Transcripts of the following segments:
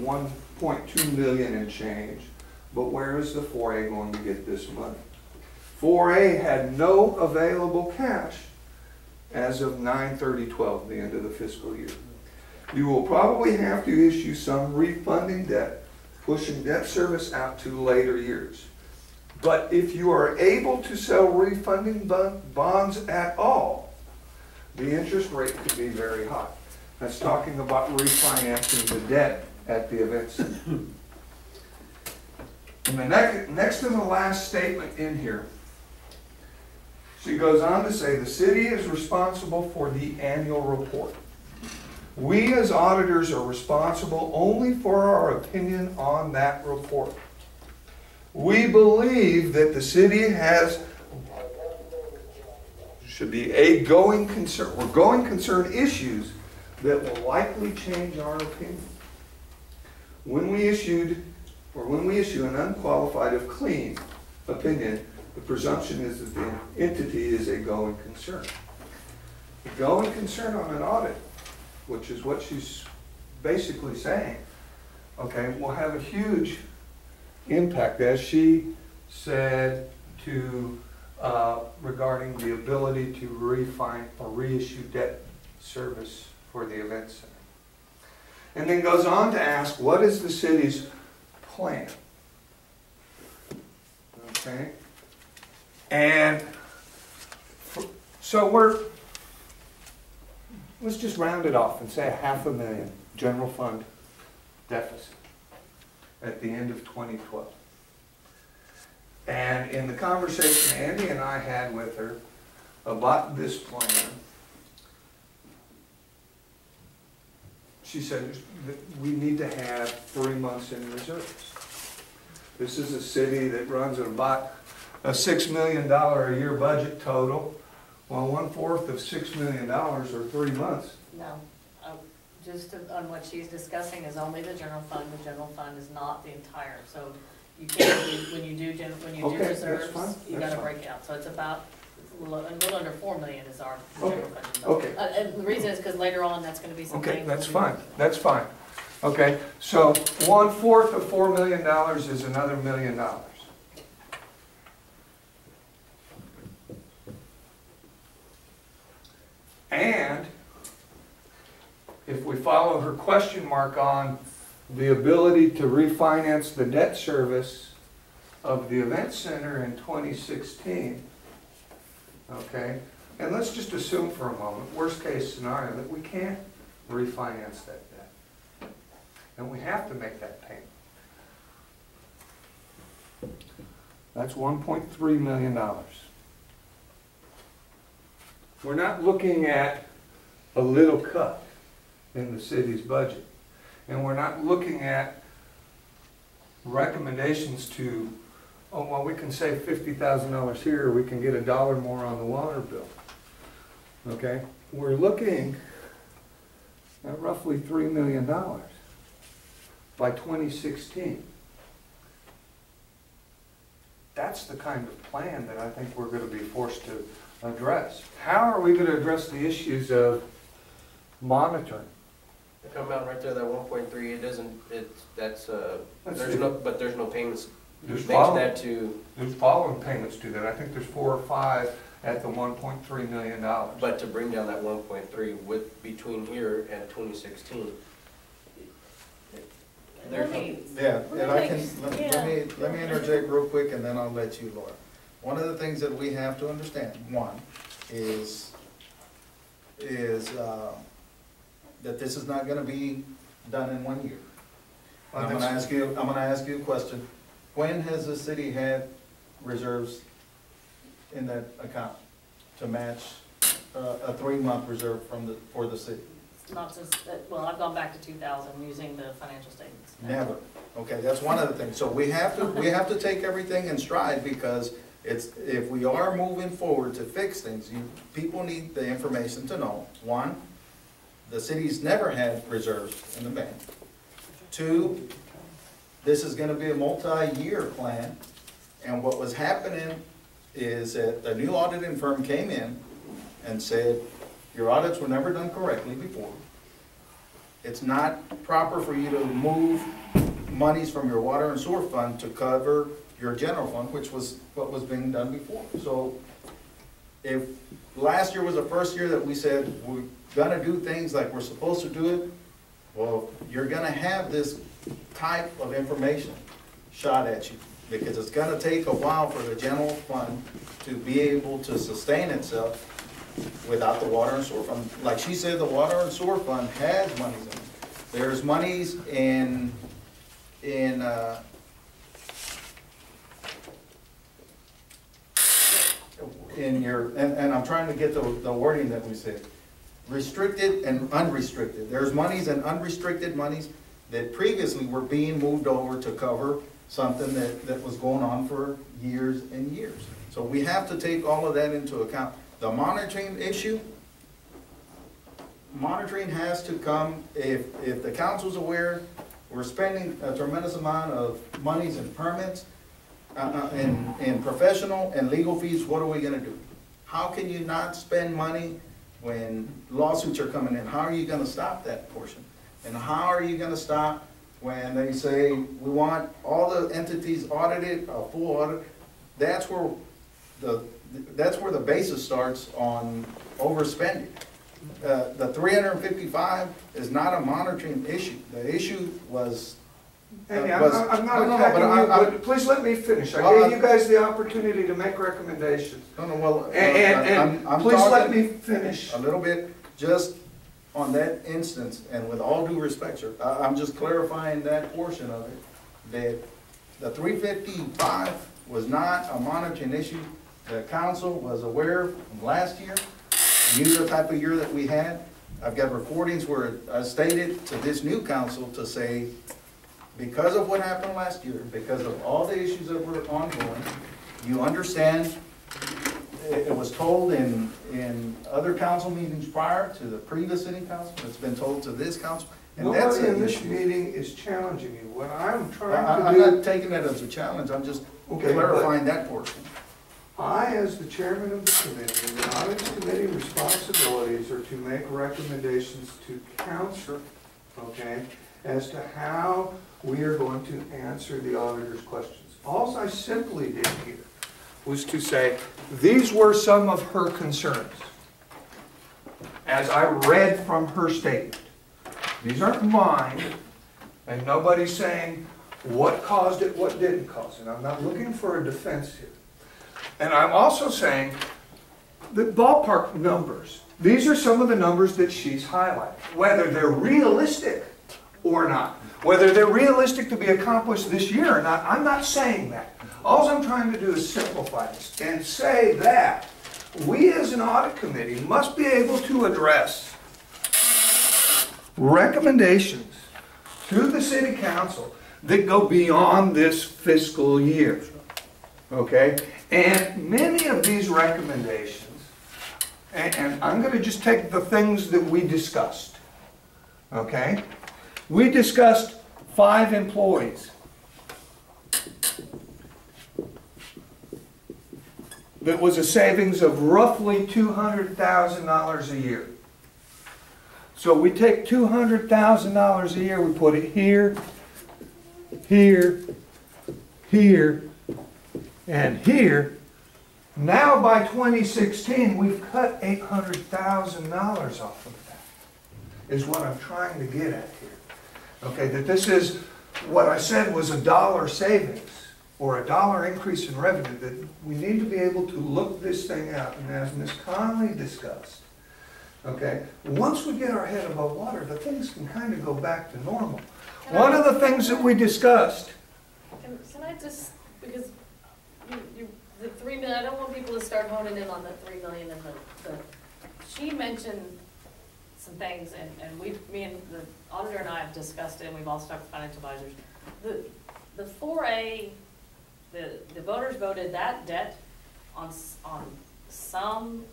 1.2 million and change. But where is the 4A going to get this money? 4A had no available cash as of 9/30/12, the end of the fiscal year. You will probably have to issue some refunding debt, pushing debt service out to later years. But if you are able to sell refunding bonds at all, the interest rate could be very high. That's talking about refinancing the debt at the event center. And the next to the last statement in here, she goes on to say the city is responsible for the annual report. We as auditors are responsible only for our opinion on that report. We believe that the city should be a going concern, or going concern issues that will likely change our opinion. When we issue an unqualified of clean opinion, the presumption is that the entity is a going concern. A going concern on an audit, which is what she's basically saying, okay, will have a huge impact, as she said, to regarding the ability to reissue debt service for the event center. And then goes on to ask, what is the city's plan? Okay? And so let's just round it off and say $500,000 general fund deficit at the end of 2012. And in the conversation Andy and I had with her about this plan, she said that we need to have 3 months in reserves. This is a city that runs at about a $6 million a year budget total. Well, 1/4 of $6 million or 3 months. No, just on what she's discussing is only the general fund. The general fund is not the entire. So you can't when you do Okay, reserves, you got to fine. break it out. So it's about a little under $4 million is our general fund. Okay. And the reason is because later on that's going to be something. Okay, that's fine. That's fine. Okay, so 1/4 of $4 million is another $1 million. And if we follow her question mark on the ability to refinance the debt service of the event center in 2016, okay, and let's just assume for a moment, worst case scenario, that we can't refinance that debt. And we have to make that payment. That's $1.3 million. We're not looking at a little cut in the city's budget. And we're not looking at recommendations to, oh, well, we can save $50,000 here, or we can get $1 more on the water bill. Okay? We're looking at roughly $3 million by 2016. That's the kind of plan that I think we're going to be forced to address. How are we going to address the issues of monitoring? To come out right there, that 1.3, it doesn't, there's no payments. There's following payments to that. I think there's 4 or 5 at the $1.3 million. But to bring down that 1.3 with between here and 2016. Let me interject real quick, and then I'll let you, Laura. One of the things that we have to understand, one, is that this is not going to be done in 1 year. I'm going to ask you a question. When has the city had reserves in that account to match a 3-month reserve for the city? Not since, well, I've gone back to 2000 using the financial statements. Never. Okay, that's one of the things. So we have to take everything in stride, because if we are moving forward to fix things, people need the information to know. 1, the city's never had reserves in the bank. 2, this is going to be a multi-year plan, and what was happening is that the new auditing firm came in and said, your audits were never done correctly before. It's not proper for you to move monies from your water and sewer fund to cover your general fund, which was what was being done before. So if last year was the first year that we said we're gonna do things like we're supposed to do it, well, you're gonna have this type of information shot at you, because it's gonna take a while for the general fund to be able to sustain itself without the water and sewer fund. Like she said, the water and sewer fund has monies in it. There's monies in your, and I'm trying to get the wording that we said. Restricted and unrestricted. There's monies and unrestricted monies that previously were being moved over to cover something that was going on for years and years. So we have to take all of that into account. The monitoring issue, monitoring has to come, if the council's aware, we're spending a tremendous amount of monies and permits, in professional and legal fees. What are we gonna do? How can you not spend money when lawsuits are coming in? How are you gonna stop that portion? And how are you gonna stop when they say, we want all the entities audited, a full audit? That's where the basis starts on overspending. The 355 is not a monitoring issue. The issue was. Hey, I'm not attacking you, but please let me finish. I gave you guys the opportunity to make recommendations. And I'm please let talking me finish. a little bit, just on that instance, and with all due respect, sir, I'm just clarifying that portion of it, that the 355 was not a monitoring issue. The council was aware from last year, knew the type of year that we had. I've got recordings where I stated to this new council to say, because of what happened last year, because of all the issues that were ongoing, you understand, it was told in other council meetings prior to the previous city council, it's been told to this council, and that's Nobody in an this issue. meeting is challenging you. What I'm trying to I'm do, not taking it as a challenge, I'm just Okay, clarifying that portion. I, as the chairman of the committee, and the audit committee responsibilities are to make recommendations to council, okay, as to how we are going to answer the auditor's questions. All I simply did here was to say, these were some of her concerns, as I read from her statement. These aren't mine, and nobody's saying what caused it, what didn't cause it. I'm not looking for a defense here. And I'm also saying the ballpark numbers. These are some of the numbers that she's highlighted, whether they're realistic or not. Whether they're realistic to be accomplished this year or not, I'm not saying that. All I'm trying to do is simplify this and say that we as an audit committee must be able to address recommendations to the city council that go beyond this fiscal year. Okay? And many of these recommendations, and I'm going to just take the things that we discussed. Okay? We discussed 5 employees. That was a savings of roughly $200,000 a year. So we take $200,000 a year, we put it here, here, here, and here. Now by 2016, we've cut $800,000 off of that, is what I'm trying to get at here. Okay, that this is what I said was a $1 savings or a $1 increase in revenue, that we need to be able to look this thing out. And as Ms. Conley discussed, okay, once we get our head above water, the things can kind of go back to normal. One of the things that we discussed. Can I just, because the 3 million, I don't want people to start honing in on the 3 million and she mentioned some things, and me and the auditor and I have discussed it, and we've also talked to financial advisors. The 4A, the voters voted that debt on some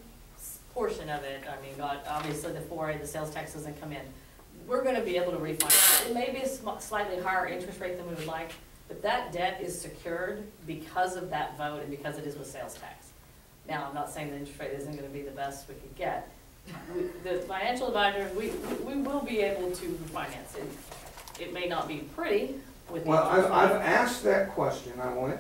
portion of it. I mean, obviously the 4A, the sales tax doesn't come in. We're gonna be able to refinance. It may be a slightly higher interest rate than we would like, but that debt is secured because of that vote and because it is with sales tax. Now, I'm not saying the interest rate isn't gonna be the best we could get, the financial advisor, we will be able to refinance it. It may not be pretty with the Well, interest I've rate. asked that question. I went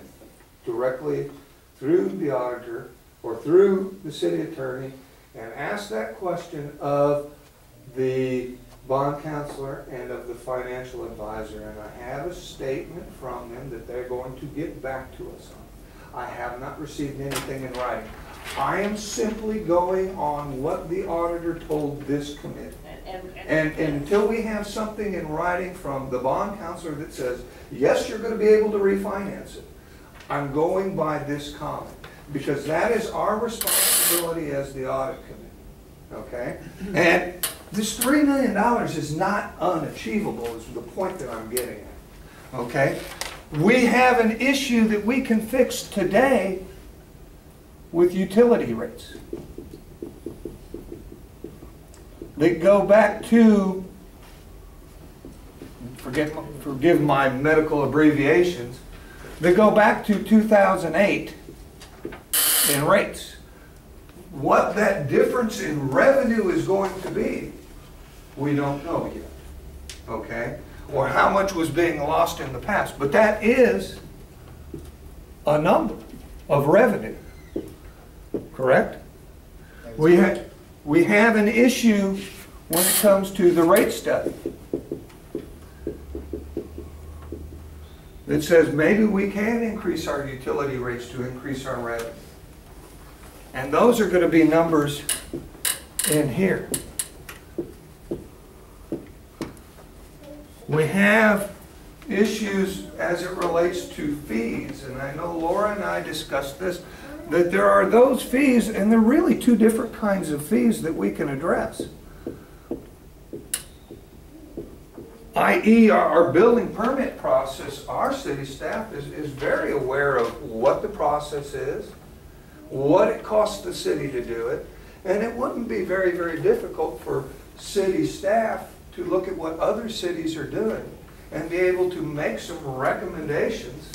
directly through the auditor or through the city attorney and asked that question of the bond counselor and of the financial advisor. And I have a statement from them that they're going to get back to us on. I have not received anything in writing. I am simply going on what the auditor told this committee. And until we have something in writing from the bond counselor that says, yes, you're going to be able to refinance it, I'm going by this comment, because that is our responsibility as the audit committee, okay? And this $3 million is not unachievable, is the point that I'm getting at, okay? We have an issue that we can fix today with utility rates. They go back to, forgive my medical abbreviations, they go back to 2008 in rates. What that difference in revenue is going to be, we don't know yet, okay? Or how much was being lost in the past. But that is a number of revenue, correct? We have an issue when it comes to the rate study that says maybe we can increase our utility rates to increase our revenue. And those are going to be numbers in here. We have issues as it relates to fees, and I know Laura and I discussed this, that there are those fees, and they're really two different kinds of fees that we can address. I.e., our building permit process, our city staff is very aware of what the process is, what it costs the city to do it, and it wouldn't be very, very difficult for city staff to look at what other cities are doing and be able to make some recommendations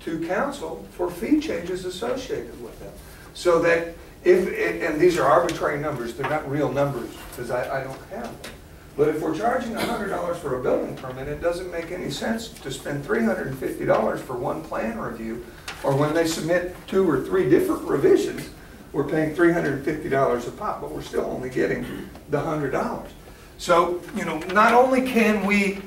to council for fee changes associated with them. So that and these are arbitrary numbers, they're not real numbers because I don't have them. But if we're charging $100 for a building permit, it doesn't make any sense to spend $350 for one plan review, or when they submit 2 or 3 different revisions, we're paying $350 a pop, but we're still only getting the $100. So, you know, not only can we,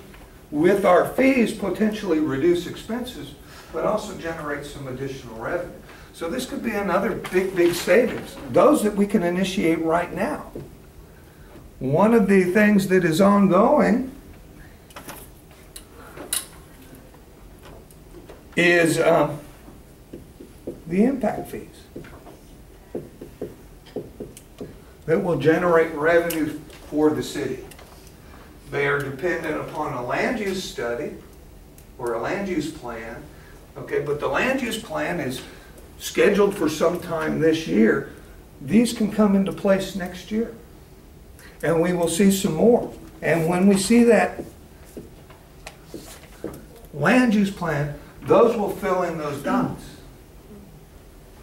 with our fees, potentially reduce expenses, but also generate some additional revenue. So this could be another big, big savings, those that we can initiate right now. One of the things that is ongoing is the impact fees that will generate revenue for the city. They are dependent upon a land use study or a land use plan, okay, but the land use plan is scheduled for some time this year. These can come into place next year. And we will see some more. And when we see that land use plan, those will fill in those dots.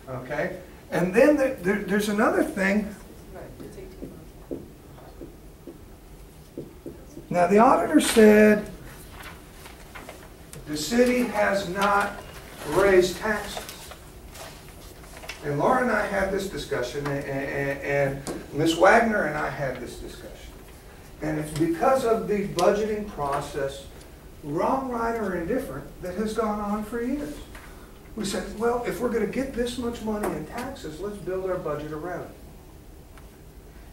Okay? And then there's another thing. Now the auditor said the city has not raised taxes. And Laura and I had this discussion, and Ms. Wagner and I had this discussion. And it's because of the budgeting process, wrong, right, or indifferent, that has gone on for years. We said, well, if we're going to get this much money in taxes, let's build our budget around it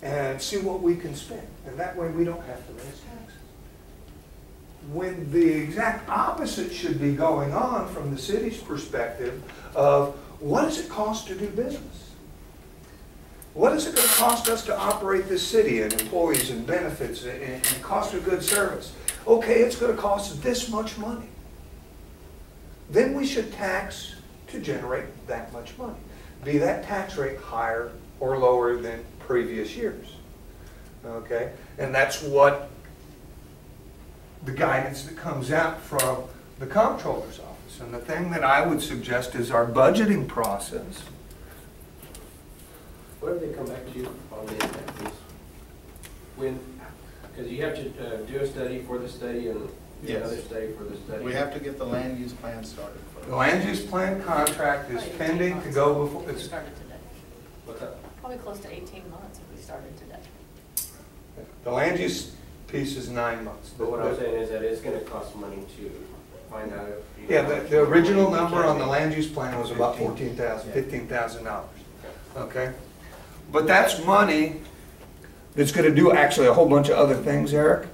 and see what we can spend. And that way we don't have to raise taxes. When the exact opposite should be going on from the city's perspective of, what does it cost to do business? What is it going to cost us to operate this city and employees and benefits and cost of good service? Okay, it's going to cost this much money. Then we should tax to generate that much money. Be that tax rate higher or lower than previous years. Okay? And that's what the guidance that comes out from the comptroller's office. And the thing that I would suggest is our budgeting process What if they come back to you on the impact fees? When, because you have to do a study for the study and do Yes. another study for the study. We have to get the land use plan started The first. land use plan contract is pending to go before, We it's, started today. What's that? Probably close to 18 months if we started today. the land use piece is 9 months. But what I'm saying is that it's gonna cost money to find out if. Yeah, the original number on the land use plan was about $14,000, $15,000, okay? But that's money that's gonna do actually a whole bunch of other things, Eric.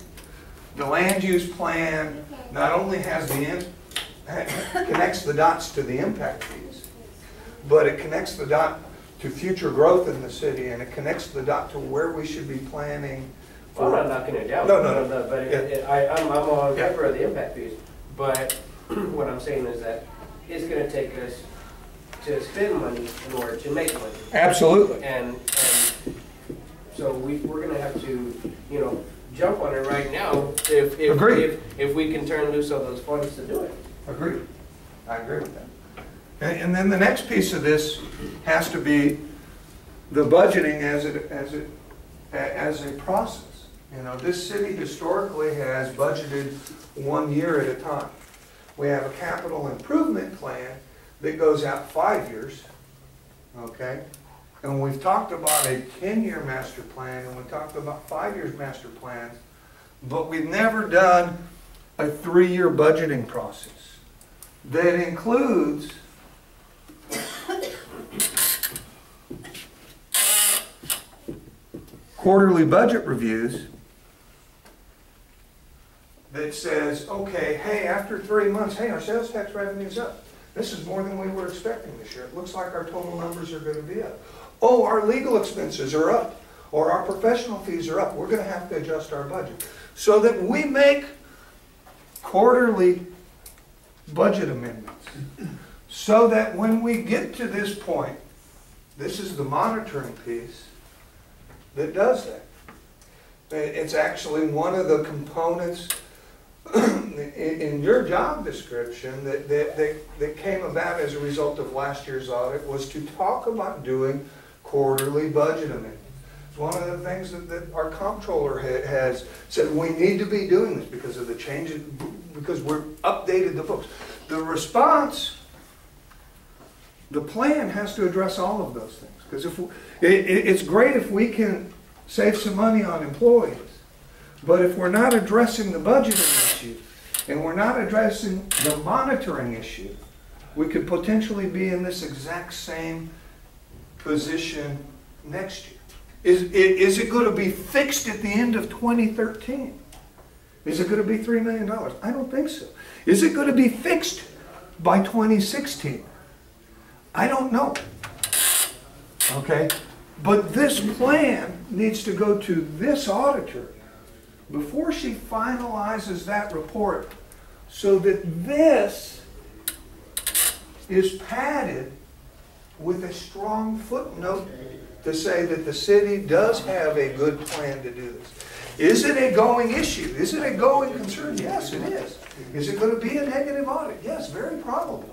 The land use plan not only has connects the dots to the impact fees, but it connects the dot to future growth in the city, and it connects the dot to where we should be planning. Well, I'm not knocking it down. No, no, no. But Yeah. I'm on Yeah. favor of the impact fees, but what I'm saying is that it's gonna take us to spend money in order to make money. Absolutely. And so we're gonna have to, you know, jump on it right now Agreed. if we can turn loose of those funds to do it. Agreed. I agree with that. And then the next piece of this has to be the budgeting as a process. You know, this city historically has budgeted 1 year at a time. We have a capital improvement plan that goes out 5 years, okay? And we've talked about a 10-year master plan, and we've talked about 5 years master plans, but we've never done a 3-year budgeting process that includes quarterly budget reviews that says, okay, hey, after 3 months, hey, our sales tax revenue's up. This is more than we were expecting this year. It looks like our total numbers are going to be up. Oh, our legal expenses are up, or our professional fees are up. We're going to have to adjust our budget. So that we make quarterly budget amendments. So that when we get to this point, this is the monitoring piece that does that. It's actually one of the components in your job description that came about as a result of last year's audit was to talk about doing quarterly budget amendments. It's one of the things that our comptroller has said, we need to be doing this because of the changes, because we're updated the books. The response, the plan has to address all of those things. Because it's great if we can save some money on employees, but if we're not addressing the budgeting issue and we're not addressing the monitoring issue, we could potentially be in this exact same position next year. Is it going to be fixed at the end of 2013? Is it going to be $3 million? I don't think so. Is it going to be fixed by 2016? I don't know. Okay? But this plan needs to go to this auditor before she finalizes that report so that this is padded with a strong footnote to say that the city does have a good plan to do this. Is it a going issue? Is it a going concern? Yes, it is. Is it going to be a negative audit? Yes, very probable.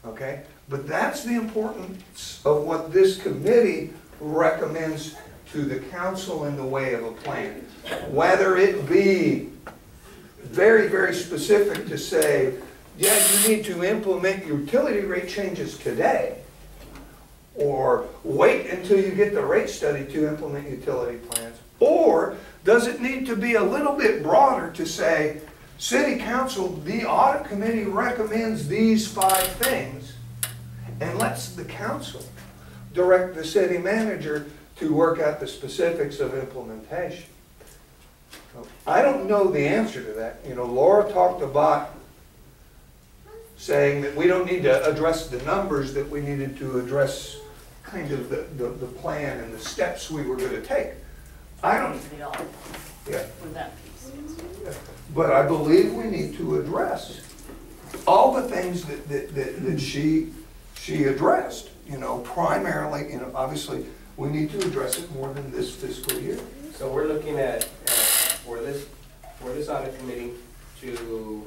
Okay? But that's the importance of what this committee recommends to the council in the way of a plan. Whether it be very, very specific to say, yeah, you need to implement utility rate changes today, or wait until you get the rate study to implement utility plans, or does it need to be a little bit broader to say, City Council, the audit committee recommends these 5 things, and lets the council direct the city manager to work out the specifics of implementation. I don't know the answer to that. You know, Laura talked about saying that we don't need to address the numbers, that we needed to address kind of the plan and the steps we were going to take. I don't, The audit yeah. with that piece. But I believe we need to address all the things that she addressed. You know, primarily, you know, obviously, we need to address it more than this fiscal year. So we're looking at, for this audit committee to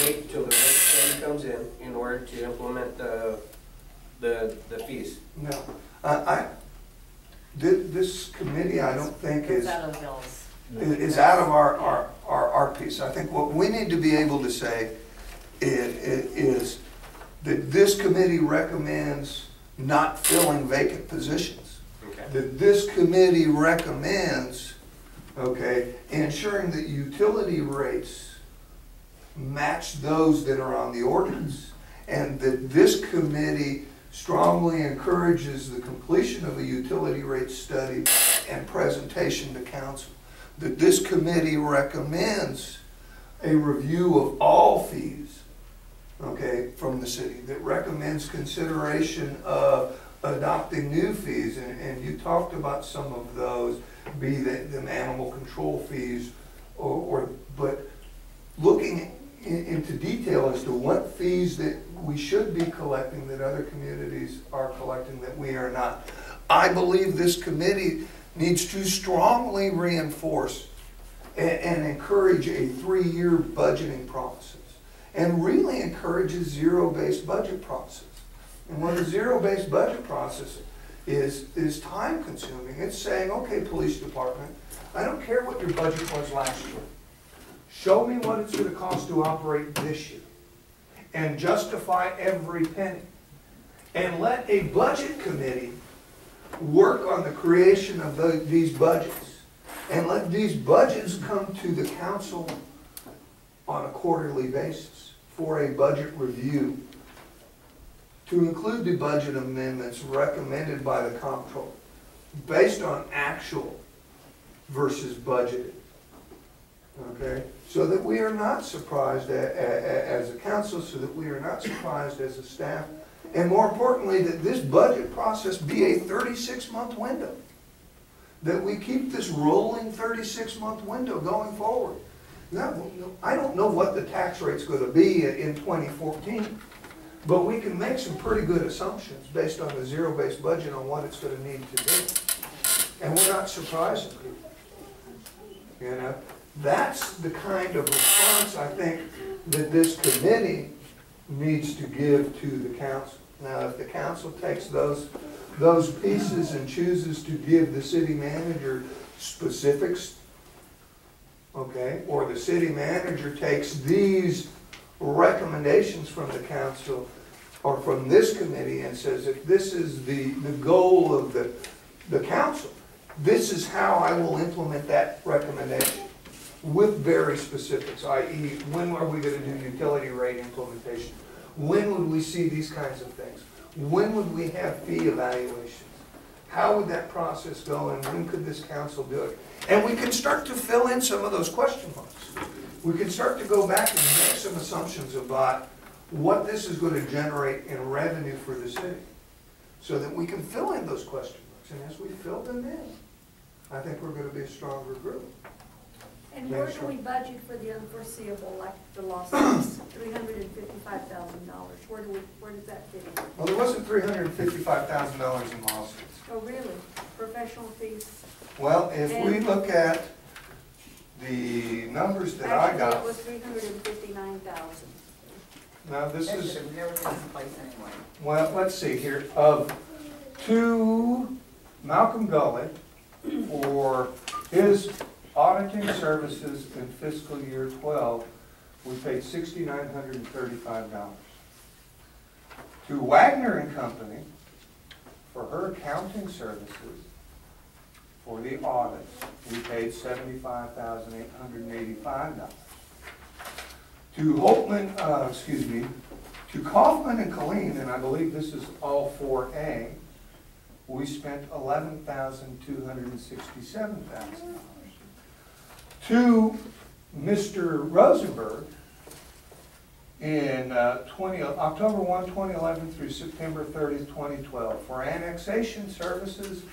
wait till the rate study comes in order to implement the the fees. No, this committee, I don't think It's is, out of Bill's. is out of our piece. I think what we need to be able to say is that this committee recommends not filling vacant positions. Okay. That this committee recommends, okay, ensuring that utility rates match those that are on the ordinance. And that this committee strongly encourages the completion of a utility rate study and presentation to council. That this committee recommends a review of all fees, okay, from the city. That recommends consideration of adopting new fees, and you talked about some of those, be them animal control fees, but looking into detail as to what fees that we should be collecting that other communities are collecting that we are not. I believe this committee needs to strongly reinforce and encourage a 3-year budgeting process, and really encourages zero-based budget process. And what a zero-based budget process is time consuming. It's saying, okay, police department, I don't care what your budget was last year. Show me what it's going to cost to operate this year and justify every penny. And let a budget committee work on the creation of these budgets. And let these budgets come to the council on a quarterly basis for a budget review, to include the budget amendments recommended by the comptroller based on actual versus budgeted. Okay, so that we are not surprised as a council, so that we are not surprised as a staff, and more importantly, that this budget process be a 36-month window. That we keep this rolling 36-month window going forward. Now, I don't know what the tax rate's going to be in 2014, but we can make some pretty good assumptions based on the zero-based budget on what it's going to need to do. And we're not surprising people. You know? That's the kind of response I think that this committee needs to give to the council. Now, if the council takes those pieces and chooses to give the city manager specifics, okay, or the city manager takes these recommendations from the council or from this committee and says, if this is the goal of the council, this is how I will implement that recommendation. With very specifics, i.e., when are we going to do utility rate implementation? When would we see these kinds of things? When would we have fee evaluations? How would that process go, and when could this council do it? And we can start to fill in some of those question marks. We can start to go back and make some assumptions about what this is going to generate in revenue for the city, so that we can fill in those question marks. And as we fill them in, I think we're going to be a stronger group. And where do we budget for the unforeseeable, like the lawsuits, $355,000? Where does that fit in? Well, there wasn't $355,000 in lawsuits. Oh, really? Professional fees? Well, if we look at the numbers that I got. Actually, it was $359,000. Now, this That is, should have never taken place anyway. well, let's see here. To Malcolm Gully for his auditing services in fiscal year 12, we paid $6,935. To Wagner and Company for her accounting services for the audits, we paid $75,885. To Holtman, to Kaufman and Colleen, and I believe this is all 4A, we spent $11,267,000. To Mr. Rosenberg, in October 1, 2011 through September 30, 2012, for annexation services,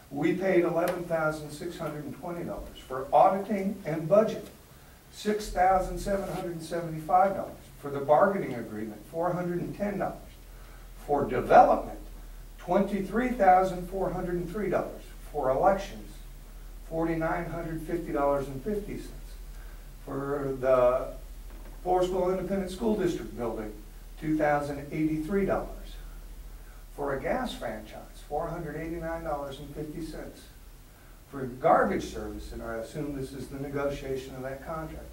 we paid $11,620. For auditing and budget, $6,775. For the bargaining agreement, $410. For development, $23,403. For elections, $4,950.50. For the Floresville Independent School District building, $2,083. For a gas franchise, $489.50. For garbage service, and I assume this is the negotiation of that contract,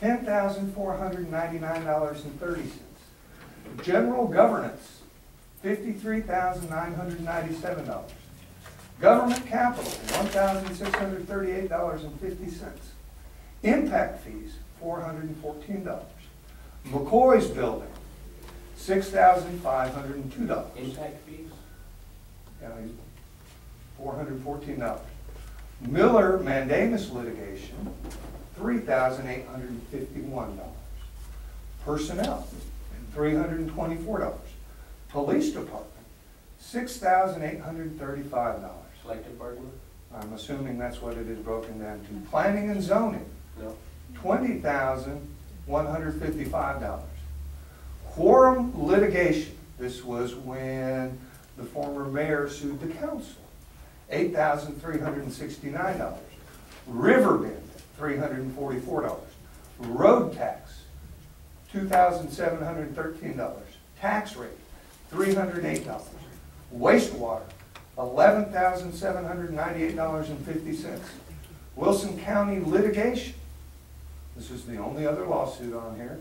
$10,499.30. General governance, $53,997. Government capital, $1,638.50. Impact fees, $414. McCoy's building, $6,502. Impact fees? Yeah, $414. Miller mandamus litigation, $3,851. Personnel, $324. Police department, $6,835. Collective bargaining? I'm assuming that's what it is broken down to. Planning and zoning, No. $20,155. Quorum litigation, this was when the former mayor sued the council, $8,369. Riverbend, $344. Road tax, $2,713. Tax rate, $308. Wastewater, $11,798.50. Wilson County litigation, this is the only other lawsuit on here,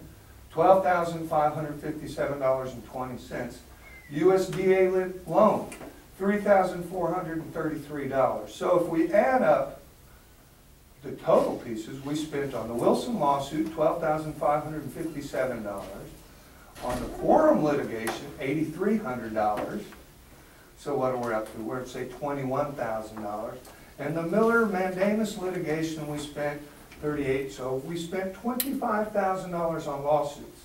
$12,557.20. USDA loan, $3,433. So if we add up the total pieces, we spent on the Wilson lawsuit, $12,557. On the quorum litigation, $8,300. So what are we up to? We're at, say, $21,000. And the Miller mandamus litigation, we spent $38,000. So we spent $25,000 on lawsuits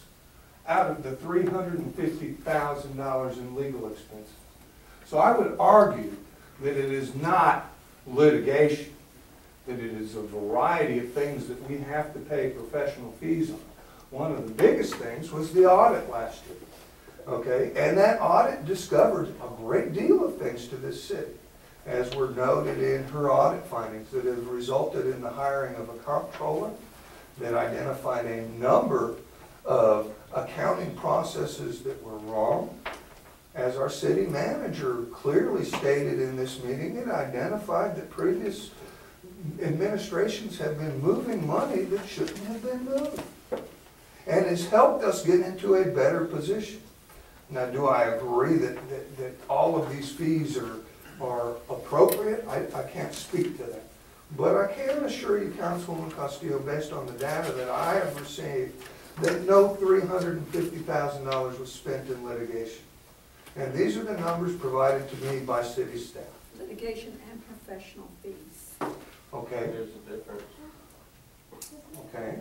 out of the $350,000 in legal expenses. So I would argue that it is not litigation, that it is a variety of things that we have to pay professional fees on. One of the biggest things was the audit last year, okay? And that audit discovered a great deal of things to this city, as were noted in her audit findings that have resulted in the hiring of a comptroller that identified a number of accounting processes that were wrong. As our city manager clearly stated in this meeting, it identified that previous administrations have been moving money that shouldn't have been moved, and has helped us get into a better position. Now, do I agree that all of these fees are appropriate? I can't speak to that. But I can assure you, Councilwoman Castillo, based on the data that I have received, that no $350,000 was spent in litigation. And these are the numbers provided to me by city staff. Litigation and professional fees. Okay, There's a difference. okay.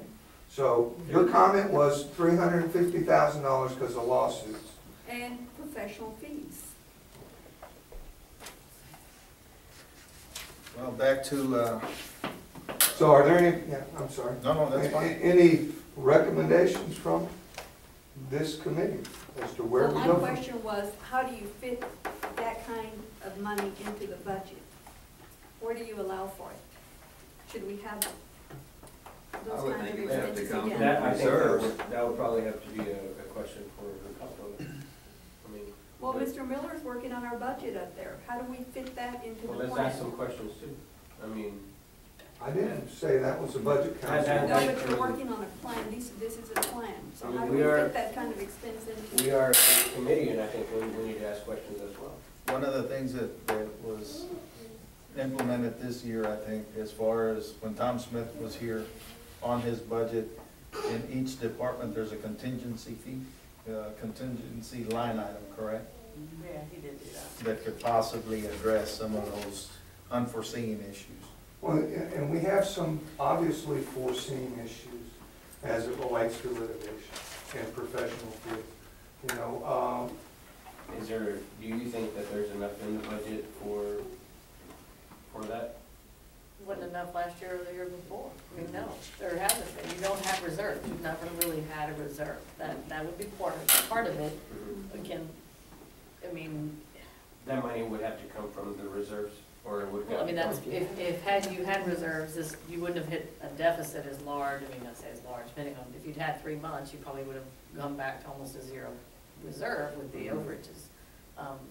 So your comment was $350,000 because of lawsuits. And professional fees. Well, back to, So are there any, yeah, I'm sorry. no, that's fine. Any recommendations from this committee as to where Well, we my go from? question was, how do you fit that kind of money into the budget? Where do you allow for it? Should we have those I would kinds of think it would have to expenses come again? from- That, I think Reserves. that would probably have to be a question for the comptroller. I mean. Well, Mr. Miller's working on our budget up there. How do we fit that into Well, the let's plan? ask some questions too. I mean, I didn't say that was a budget council. That- No, but you're working on a plan. This is a plan. So I mean, how do we we are- fit that kind of expense into? we are a committee, and I think we need to ask questions as well. One of the things that was implemented this year, I think, as far as when Tom Smith was here on his budget, in each department, there's a contingency fee, contingency line item, correct? Yeah, he did do that. That could possibly address some of those unforeseen issues. Well, and we have some obviously foreseen issues as it relates to litigation and professional fee. You know, Is there, do you think that there's enough in the budget for that? Wasn't enough last year or the year before. I mean, no, there hasn't been. You don't have reserves. You've never really had a reserve. That would be part of it. Again, I mean, That money would have to come from the reserves, or it would go? well, I mean, that's, if had you had reserves, you wouldn't have hit a deficit as large, I mean, not say as large, depending on, if you'd had 3 months, you probably would have gone back to almost a zero reserve with the overages.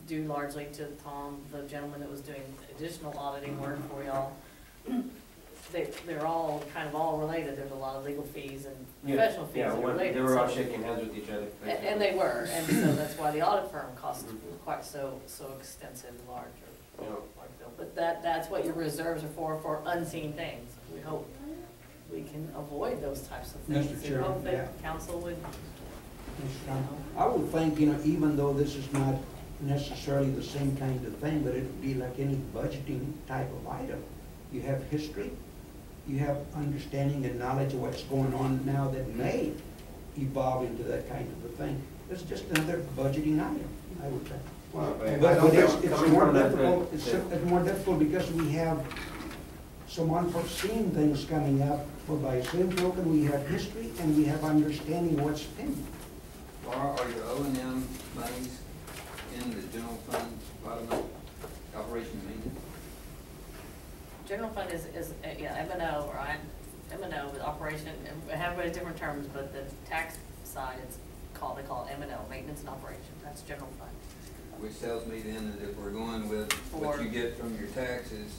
due largely to Tom, the gentleman that was doing additional auditing work for y'all. They're all kind of all related, there's a lot of legal fees and professional fees that are related. They were all so- shaking hands with each other. And they were, and so that's why the audit firm cost quite so extensive, large, or, Yeah. like Bill. But that's what your reserves are for unseen things. We hope we can avoid those types of things. Mr. And Chairman, hope yeah. that council would, Mr. Chairman, I would think, even though this is not necessarily the same kind of thing, but it would be like any budgeting type of item. You have history, you have understanding and knowledge of what's going on now that may evolve into that kind of a thing. It's just another budgeting item, I would think. Well, But I don't it's think- coming more from that, difficult, it's more difficult because we have some unforeseen things coming up, but by the same token, we have history and we have understanding of what's pending. Laura, are your O&M monies in the general fund, bottom of operation and maintenance? general fund is, yeah, M&O, right? M&O with operation, and we have it in different terms, but the tax side, they call it M&O, maintenance and operation, that's general fund. Which tells me then that if we're going with what you get from your taxes,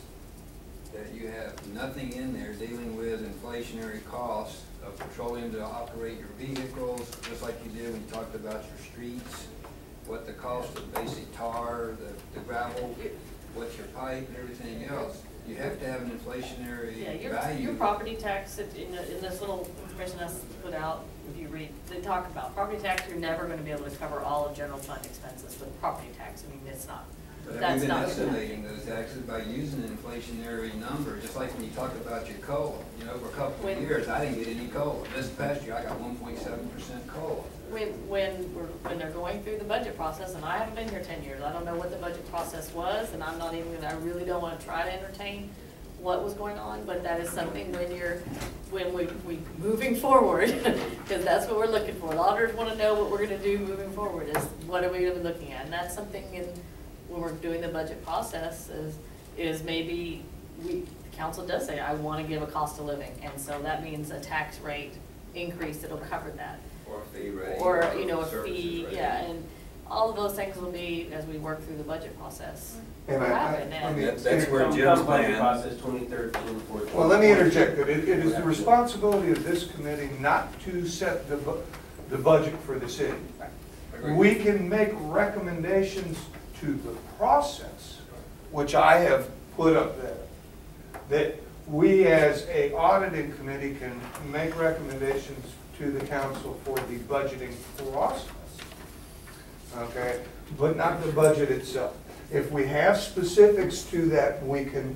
that you have nothing in there dealing with inflationary costs of petroleum to operate your vehicles, just like you did when you talked about your streets, what the cost of basic tar, the gravel, what's your pipe and everything else. You have to have an inflationary Yeah, value. your property tax, in this little information that's put out, if you read, they talk about property tax, you're never gonna be able to cover all of general fund expenses with property tax, I mean, it's not. But we've That's been not. estimating those taxes by using an inflationary number, just like when you talk about your COLA. You know, for a couple of When- years, I didn't get any COLA. This past year, I got 1.7% COLA. When they're going through the budget process, and I haven't been here 10 years, I don't know what the budget process was, and I'm not even gonna, I really don't wanna try to entertain what was going on, but that is something when we moving forward, because that's what we're looking for. The auditors wanna know what we're gonna do moving forward, is what are we gonna be looking at? And that's something when we're doing the budget process, is maybe the council does say, I wanna give a cost of living, and so that means a tax rate increase that'll cover that. Or a fee rate. Or, a services fee, rate. yeah, and all of those things will be as we work through the budget process. And Happen, I mean, That's where Come Jim's budget plan. process 2013, 14. well, let me interject, that it is the responsibility of this committee not to set the budget for the city. Agreed. We can make recommendations to the process, which I have put up there, that we as a auditing committee can make recommendations to the council for the budgeting process, okay? But not the budget itself. If we have specifics to that, we can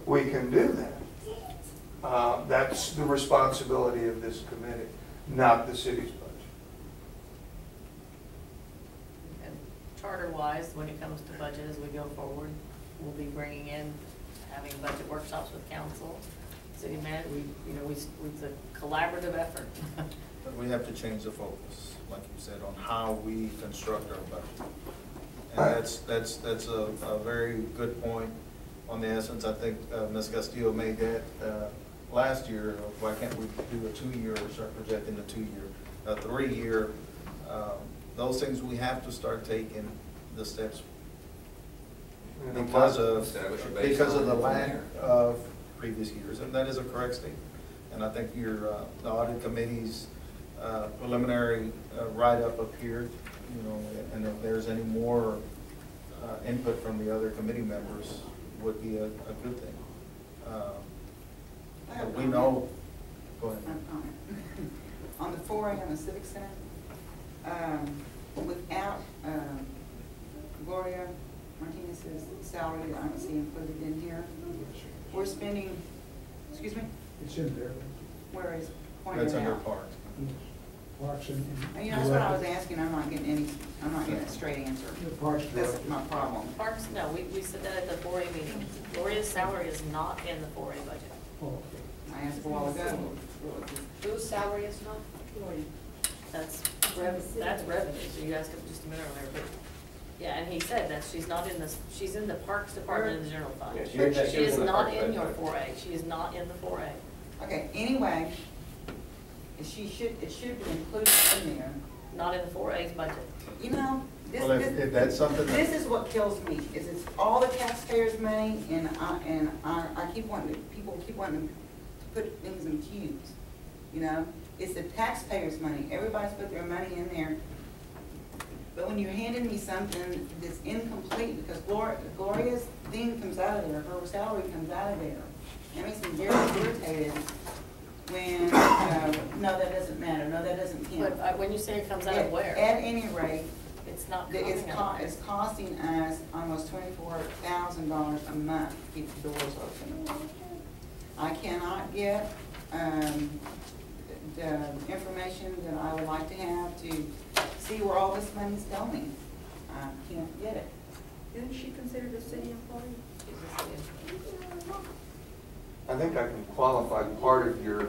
do that. That's the responsibility of this committee, not the city's budget. And charter-wise, when it comes to budget as we go forward, we'll be bringing in, having budget workshops with council, city manager, it's a collaborative effort. But we have to change the focus, like you said, on how we construct our budget. And that's a very good point on the essence. I think Ms. Castillo made that last year. Why can't we do a 2-year or start projecting a 2-year, a 3-year? Those things we have to start taking the steps because of the lack of previous years, and that is a correct statement. And I think the audit committee's preliminary write-up up here, and if there's any more input from the other committee members would be a good thing. We know, go ahead. On the 4A on the Civic Center, without Gloria Martinez's salary, I don't see included in here, we're spending, excuse me, It's in there. where is pointed That's under out? parks. Parks and. That's what I was asking, I'm not getting a straight answer. The Parks That's Director. my problem. Parks, no, we said that at the 4A meeting. Gloria's salary is not in the 4A budget. Oh, okay. I asked a while ago. Whose salary is not? That's revenue, so you guys could just a minute earlier, but, yeah, and he said that she's not in this, she's in the Parks Department in the general fund. Yeah, she did that. She is not in your 4A, she is not in the 4A. Okay, anyway, it should be included in there not in the 4A's budget. You know, Well, if that's something that, this is what kills me, is it's all the taxpayers' money, and I keep wanting, people keep wanting to put things in cubes, you know? It's the taxpayers' money, everybody's put their money in there. But when you're handing me something that's incomplete, because Gloria's thing comes out of there, her salary comes out of there. That makes me very irritated when, no, that doesn't matter, no, that doesn't count. But when you say it comes out of where? At any rate, It's not coming out. it's costing us almost $24,000 a month to keep the doors open. I cannot get, the information that I would like to have to see where all this money's going. I can't get it. Isn't she considered a city employee? I think I can qualify part of your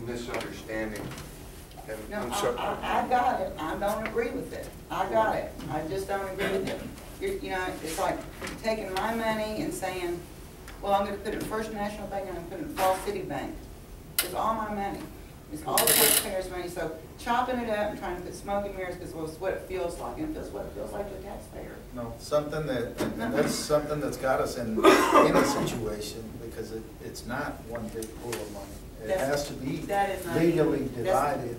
misunderstanding. And No, I'm sorry. I got it, I don't agree with it, I got it, I just don't agree with it. You know, it's like taking my money and saying, well, I'm gonna put it in First National Bank, and I'm gonna put it in Fall City Bank. It's all my money, it's all the taxpayers' money, so chopping it up and trying to put smoke and mirrors, because it's what it feels like, and it's what it feels like to a taxpayer. no, something that, and that's something that's got us in a situation, because it's not one big pool of money. It has to be That is not- legally divided.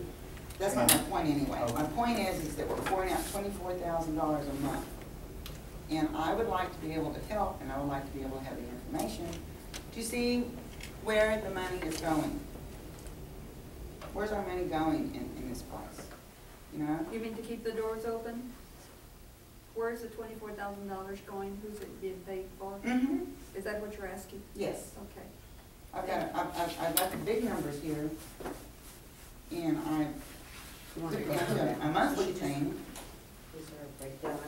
That's not my point anyway. My point is that we're pouring out $24,000 a month. And I would like to be able to help, and I would like to be able to have the information to see where the money is going. Where's our money going in this place? You know? You mean to keep the doors open? Where's the $24,000 going? Who's it being paid for? Mm-hmm. Is that what you're asking? Yes. Okay. I've got the big numbers here, and I put it down to a monthly thing. Is there a breakdown?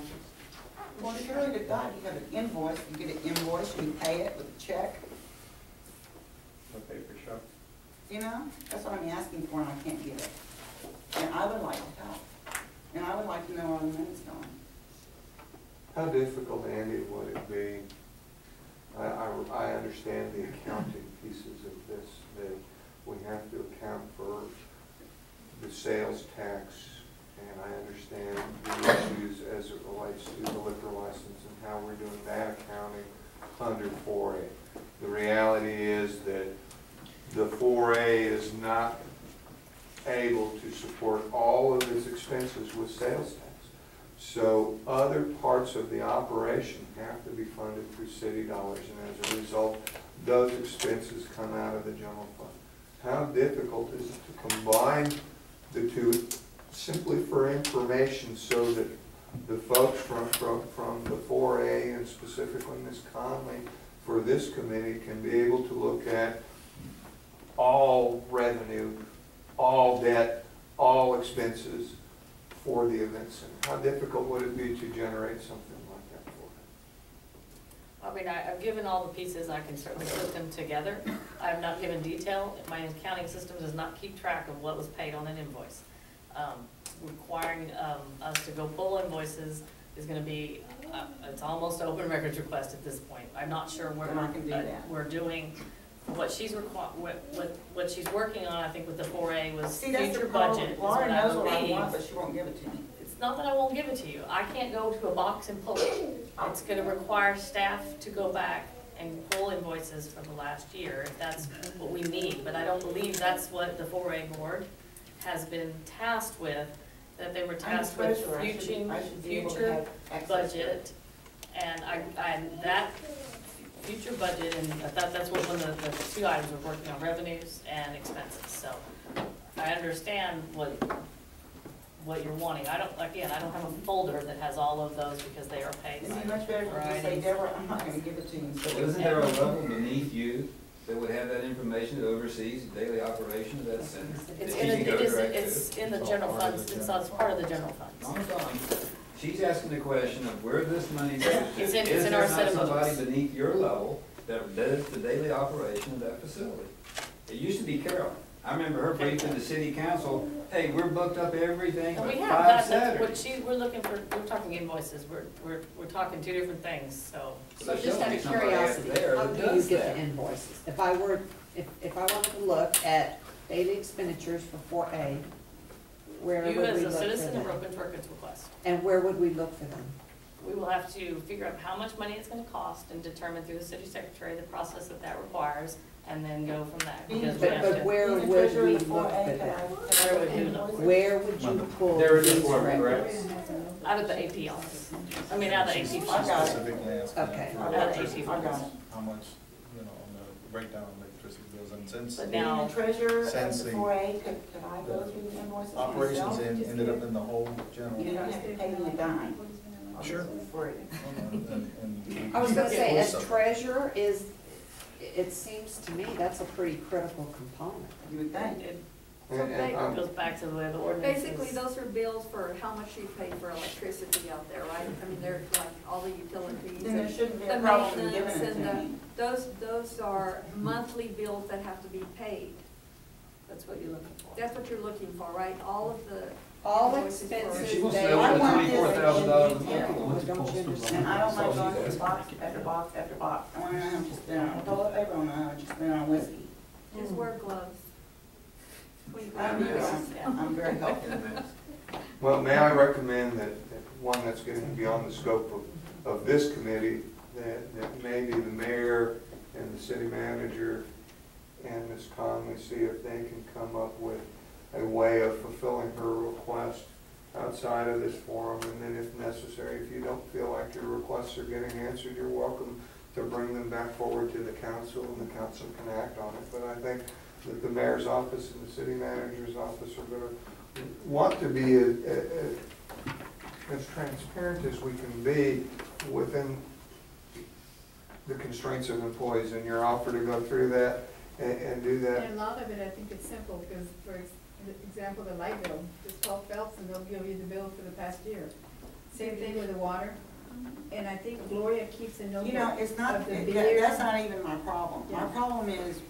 Well, if you're really good guy, you have an invoice, you get an invoice, and you pay it with a check. The paper shop. You know, that's what I'm asking for, and I can't get it. And I would like to help, and I would like to know where the money's going. How difficult, Andy, would it be? I understand the accounting pieces of this, that we have to account for the sales tax, and I understand the issues as it relates to the liquor license and how we're doing that accounting under 4A. The reality is that the 4A is not able to support all of its expenses with sales tax. So other parts of the operation have to be funded through city dollars, and as a result, those expenses come out of the general fund. How difficult is it to combine the two simply for information, so that the folks from the 4A, and specifically Ms. Conley for this committee, can be able to look at all revenue, all debt, all expenses for the event center? How difficult would it be to generate something like that for them? I mean, I've given all the pieces, I can certainly put them together. I have not given detail. My accounting system does not keep track of what was paid on an invoice. Requiring us to go pull invoices is gonna be, it's almost an open records request at this point. I'm not sure where Then I can do that. we're doing, what she's what she's working on, I think with the 4A was See, that's future the problem. budget, is Laura what I knows what I believe. want, but she won't give it to me. It's not that I won't give it to you. I can't go to a box and pull it. It's gonna require staff to go back and pull invoices from the last year, if that's what we need. But I don't believe that's what the 4A board has been tasked with, that they were tasked with future budget. And that future budget, and that's what one of the two items we're working on, revenues and expenses. So I understand what you're wanting. I don't have a folder that has all of those because they are paid. It'd be much better if you say, Deborah, I'm not gonna give it to you. So isn't there a level beneath you that would have that information that oversees the daily operation of that center? It's that she can go direct to? it's in the general funds, it's part of the general funds. Long gone. She's asking the question of where this money goes to. It's in Is our there set not of somebody books. beneath your level that does the daily operation of that facility? It used to be Carol. I remember her briefing the city council, hey, we're booked up everything And but we 5 have, that's what Saturdays. we're looking for, we're talking invoices, we're talking two different things, so. So There just should out be of somebody out curiosity, there how that do you does get that. the invoices? If I wanted to look at daily expenditures for 4A, where You would as we a look for citizen are them? open to our goods request. And where would we look for them? We will have to figure out how much money it's gonna cost and determine through the city secretary the process that requires, and then go from there. Because we have But to, where Being the would treasurer we of the look 4A, for can them? Where would you look? Where would you pull There is a these form, records? correct? out of the AP office. I mean, out of the AP I funds. got it. Specifically asking Okay. for I got it, I got it. how much, you know, on the breakdown of electricity bills, and since But Being now, the treasurer of Since the the- 4A, could I go through the invoices myself? operations ended up in the whole general. You don't have to pay me a dime. Sure. For it. And I was gonna say, we- as treasurer it seems to me that's a pretty critical component. You would think. it And goes back to the way the ordinance is. Basically, those are bills for how much you pay for electricity out there, right? I mean, they're like all the utilities Then there and shouldn't be the a problem in maintenance giving it to and me. those are monthly bills that have to be paid. That's what you're looking for. That's what you're looking for, right? All of the. All invoices for- expenses She wants they. to I have want this $24,000 in detail. Well, don't you understand? And I don't like going through box after box after box. I wanna know how much you spent on toilet paper, I wanna know how much you spent on whiskey. Just wear gloves. I'm very helpful. Well, may I recommend that one that's getting beyond the scope of this committee, that maybe the mayor and the city manager and Ms. Conley see if they can come up with a way of fulfilling her request outside of this forum, and then if necessary, if you don't feel like your requests are getting answered, you're welcome to bring them back forward to the council, and the council can act on it. But I think that the mayor's office and the city manager's office are gonna want to be as transparent as we can be within the constraints of employees, and your offer to go through that and do that. And a lot of it, I think it's simple, because for example, the light bill, just call Phelps and they'll give you the bill for the past year. Same thing with the water, and I think Gloria keeps a notebook You know, it's not, of the that- beer. that's not even my problem. My Yeah. problem is,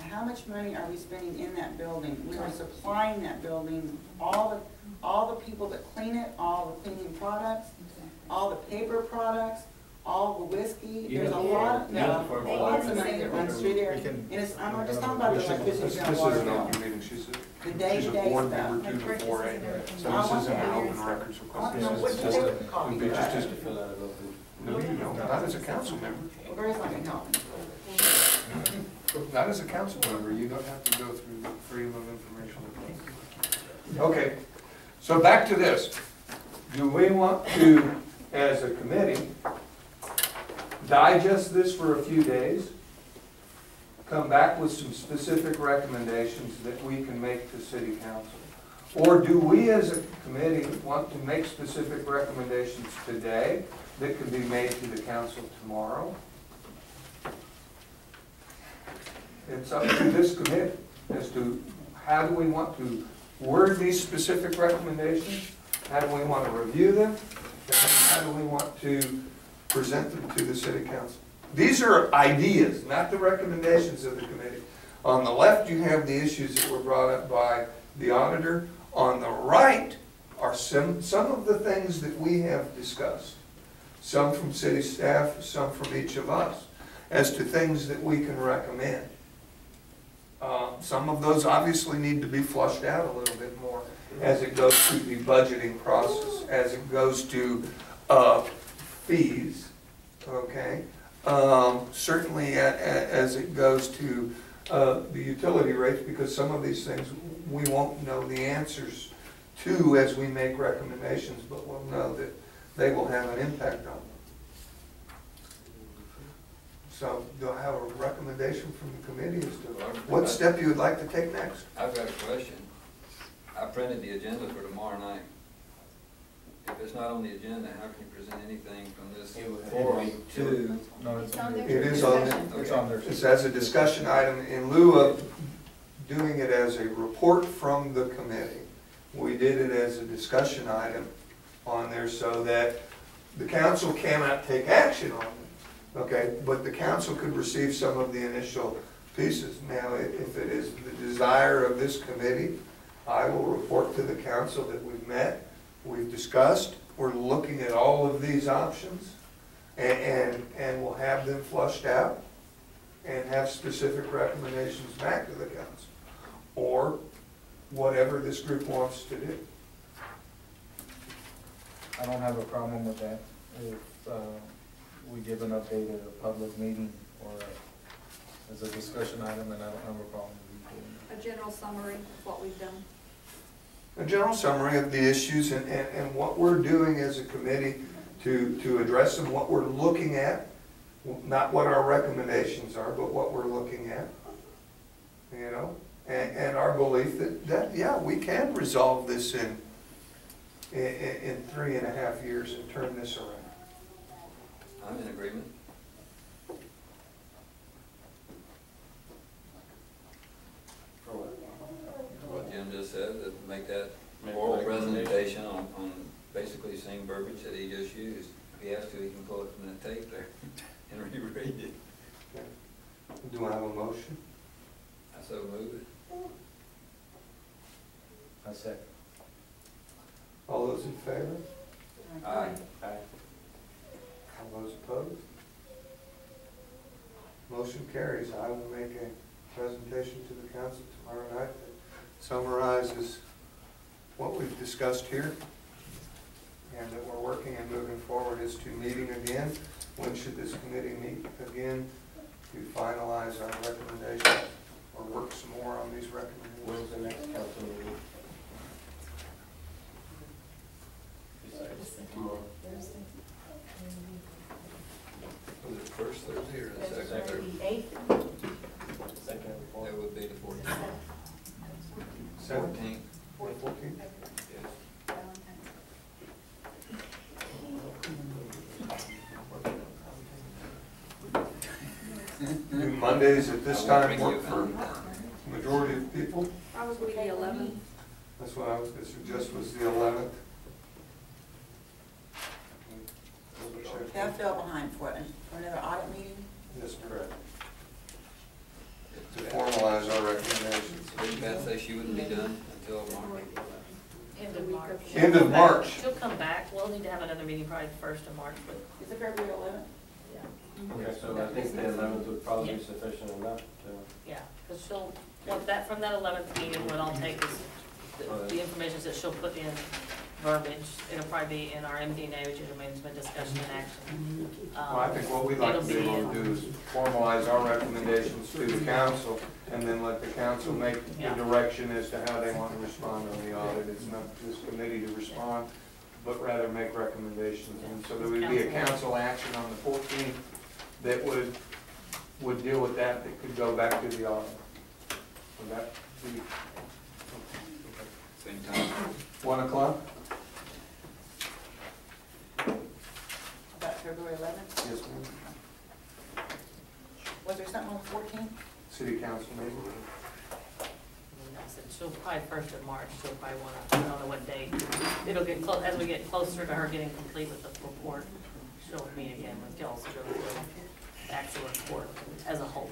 how much money are we spending in that building? We are supplying that building, all the people that clean it, all the cleaning products, all the paper products, all the whiskey. There's a lot of, lots of money that runs through there. We And can- it's, I'm not just talking about the electricity This and water isn't an bill. open meeting, she's The a day-to-day board stuff. member to the Purchases 4A. and everything. So I this want isn't an that. open records I want request. to know what This the is paper just copy would be just, is. Fill out a local. no, you don't, not as a council member. Well, Grace not gonna help me. Not as a council member, you don't have to go through the freedom of information request. Okay, so back to this. Do we want to, as a committee, digest this for a few days, come back with some specific recommendations that we can make to city council? Or do we as a committee want to make specific recommendations today that can be made to the council tomorrow? It's up to this committee as to how do we want to word these specific recommendations? How do we want to review them? And how do we want to present them to the city council? These are ideas, not the recommendations of the committee. On the left, you have the issues that were brought up by the auditor. On the right are some of the things that we have discussed. Some from city staff, some from each of us, as to things that we can recommend. Some of those obviously need to be flushed out a little bit more as it goes through the budgeting process, as it goes to fees, okay? Certainly as it goes to the utility rates, because some of these things we won't know the answers to as we make recommendations, but we'll know that they will have an impact on them. So do I have a recommendation from the committee as to what step you would like to take next? I've got a question. I printed the agenda for tomorrow night. If it's not on the agenda, how can you present anything from this forum to? No, it's on It is on there. It's on there. It's as a discussion item in lieu of doing it as a report from the committee. We did it as a discussion item on there so that the council cannot take action on it. Okay, but the council could receive some of the initial pieces. Now, if it is the desire of this committee, I will report to the council that we've met, we've discussed, we're looking at all of these options, and we'll have them flushed out and have specific recommendations back to the council. Or whatever this group wants to do. I don't have a problem with that. If we give an update at a public meeting or as a discussion item, and I don't have a problem with doing A general summary of what we've done. A general summary of the issues and what we're doing as a committee to address them, what we're looking at, not what our recommendations are, but what we're looking at, you know, and our belief that yeah, we can resolve this in 3.5 years and turn this around. I'm in agreement. For what? What Jim just said, that make that Make oral a recommendation. presentation on basically the same verbiage that he just used. If he has to, he can pull it from the tape there and reread it. Okay. Do I have a motion? I so move it. it. I second. All those in favor? Aye. Aye. All those opposed? Motion carries. I will make a presentation to the council tomorrow night that summarizes what we've discussed here and that we're working and moving forward as to meeting again. When should this committee meet again to finalize our recommendations or work some more on these recommendations? When's the next council meeting? Besides tomorrow. Was it first Thursday or the second Thursday? Eighth, Second, fourth. That would be the 14th. 17th? 14th? 14th? Yes. Do Mondays at this time work for majority of people? Probably the 11th. That's what I was gonna suggest was the 11th. that fell behind for another audit meeting. Yes, correct. To formalize our recommendations. Didn't Beth say she wouldn't be done until March? End of March. End of March. She'll come back. We'll need to have another meeting probably the 1st of March, but, Is it February 11th? yeah. Okay, so I think the 11th would probably be sufficient enough to. Yeah, because she'll, what that, from that 11th meeting, what I'll take is the information that she'll put in verbiage. It'll probably be in our MD&A, which is a management discussion and action. Well, I think what we'd like to be able to do is formalize our recommendations to the council and then let the council make the Yeah. direction as to how they want to respond on the audit. It's not this committee to respond, but rather make recommendations. And so there would be a council action on the 14th that would deal with that could go back to the audit. Would that be Same time. 1 o'clock? About February 11th? Yes, ma'am. Was there something on the 14th? City council meeting. And I said she'll probably 1st of March, she'll probably want to, I don't know what date. It'll get close, as we get closer to her getting complete with the report, she'll meet again with y'all to go through the actual report as a whole.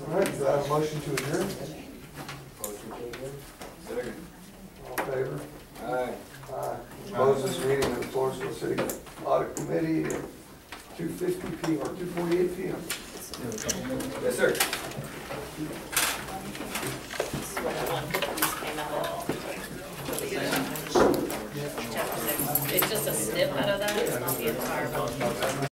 All right, do I have a motion to adjourn? Motion to adjourn. Second. All in favor? Aye. Close this meeting of the Floresville City Audit Committee at 2:50 p.m. or 2:48 p.m.